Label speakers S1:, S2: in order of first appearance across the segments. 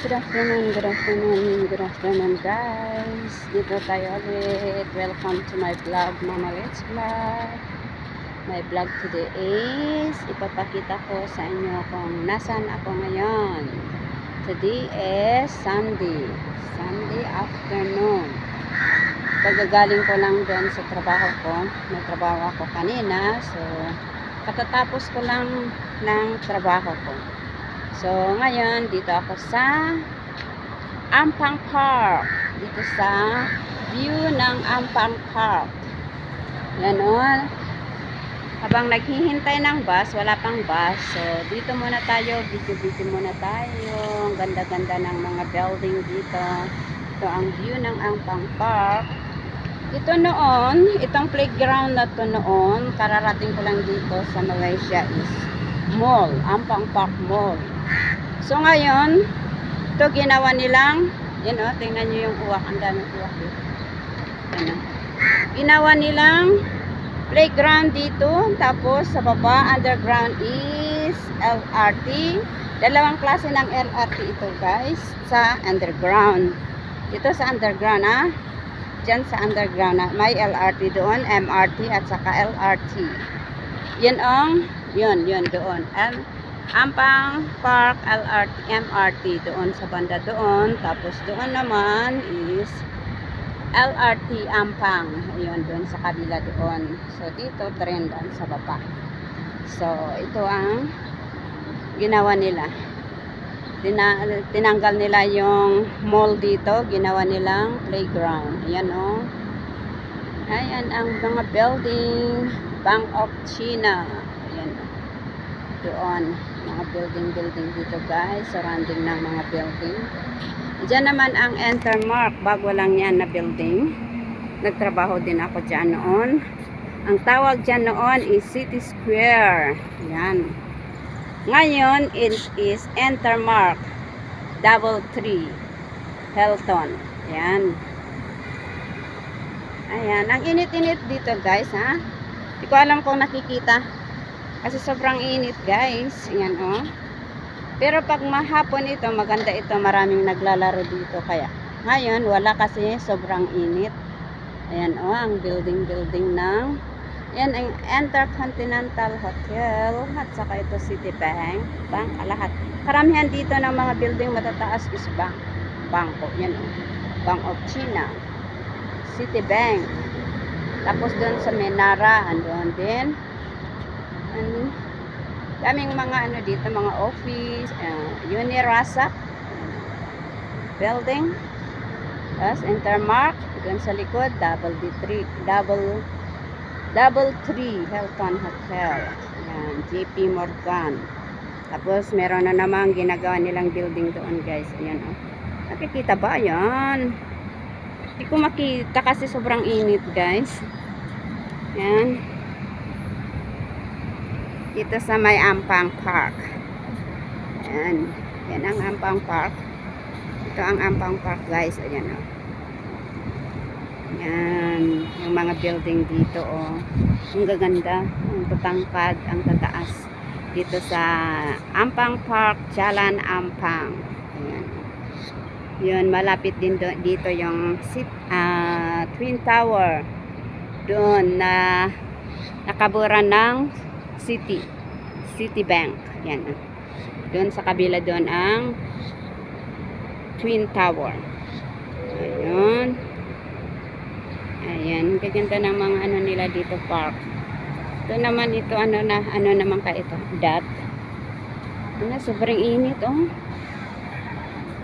S1: Good afternoon guys. Dito tayo ulit. Welcome to my vlog, Mama Let's Vlog. My vlog today is ipapakita ko sa inyo kung nasan ako ngayon. Today is Sunday afternoon. Pagagaling ko lang doon sa trabaho ko. May trabaho ako kanina. So, katatapos ko lang ng trabaho ko. So, ngayon, dito ako sa Ampang Park. Dito sa view ng Ampang Park. Yan o. Habang naghihintay ng bus, wala pang bus. So, dito muna tayo. Video muna tayo. Ang ganda-ganda ng mga building dito. Ito ang view ng Ampang Park. Ito noon, itong playground na to noon, kararating ko lang dito sa Malaysia is mall. Ampang Park Mall. So ngayon, ito ginawa nilang, yun o, tingnan nyo yung uwak, ang daming uwak dito. Yan o. Ginawa nilang playground dito, tapos sa baba, underground is LRT. Dalawang klase ng LRT ito guys, sa underground. Ito sa underground ha. Diyan sa underground ha. May LRT doon, MRT at saka LRT. Yan ang, yun doon. Ampang Park LRT, MRT doon sa banda doon. Tapos doon naman is LRT Ampang. Ayun, doon sa kabila doon. So, dito trendan sa baba. So, ito ang ginawa nila. Tinanggal nila yung mall dito. Ginawa nilang playground. Ayan o. Ayan ang mga building. Bank of China. Ayan o. Doon. Mga building dito guys. Surrounding ng mga building. Diyan naman ang Entermark. Bago lang yan na building. Nagtrabaho din ako dyan noon. Ang tawag dyan noon is City Square. Yan. Ngayon it is Entermark. 33 Hilton. Yan. Ayan. Ang init-init dito guys ha. Hindi ko alam kung nakikita. Kasi sobrang init guys. Ayan o. Pero pag mahapon ito, maganda ito. Maraming naglalaro dito. Kaya ngayon wala kasi sobrang init. Ayan o. Ang building ng yan ang Intercontinental Hotel. At saka ito Citibank. Bank. Lahat. Karamihan dito ng mga building matataas is bank. Bangko. Yan o. Bank of China. Citibank. Tapos doon sa Menara. Andoon din. Daming mga ano dito, mga office, Unirasak building, tapos Intermark, doon sa likod, double tree Hilton Hotel, yan, JP Morgan. Tapos meron na namang ginagawa nilang building doon guys, ayan o. Nakikita ba yan? Hindi ko makita kasi sobrang init guys. Yan. Dito sa may Ampang Park. Ayan. Yan ang Ampang Park. Ito ang Ampang Park guys. Ayan o. Yan. Yung mga building dito o. Ang gaganda. Ang tatangkad. Ang tataas. Dito sa Ampang Park. Jalan Ampang. Ayan. Yun. Malapit din dito yung Twin Tower. Doon na nakaburan ng Citibank. Yan. Doon sa kabila doon ang Twin Tower. Ayun. Ayan. Gaganda ng mga ano nila dito park. Ito naman ito ano naman ka ito? Dat. Ano, sobrang init oh.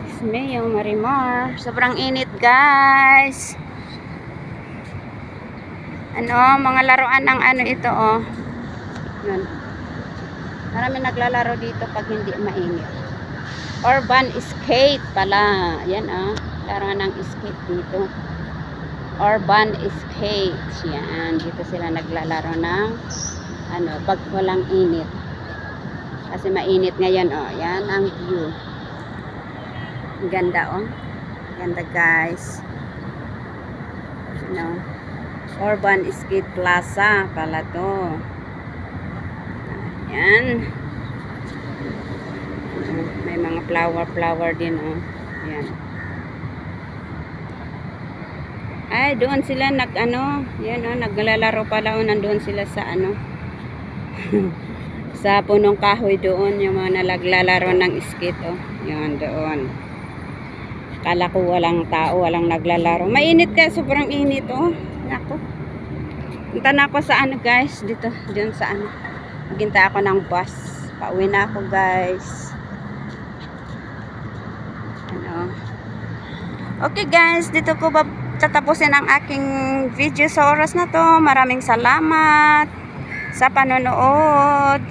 S1: Ismayo Marimar. Sobrang init guys. Ano, mga laruan ng ano ito oh. Yun. Marami naglalaro dito pag hindi mainit. Urban skate pala. Yan ah. Laruan ng skate dito. Urban skate. Yan. Dito sila naglalaro ng ano, pag walang init. Kasi mainit ngayon oh. Yan ang view. Ang ganda oh. Ganda guys. Ano. Urban Skate Plaza pala to. Yan. May mga flower din, oh. Yan. Ay, doon sila yan, oh, naglalaro pala, oh, nandoon sila sa, sa punong kahoy doon, yung mga naglalaro ng skate, oh. Yan, doon. Kala ko walang tao, walang naglalaro. Mainit ka, sobrang init, oh. Nako. Punta na ako sa guys, dito, doon sa maghintay ako ng bus. Pauwi na ako, guys. Okay, guys, dito ko tatapusin ang aking video sa oras na to. Maraming salamat sa panonood.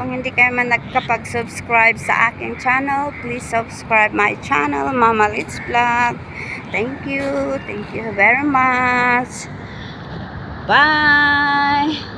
S1: Kung hindi kayo man nagkapag-subscribe sa aking channel, please subscribe my channel, Mama Litz Vlog. Thank you very much. Bye.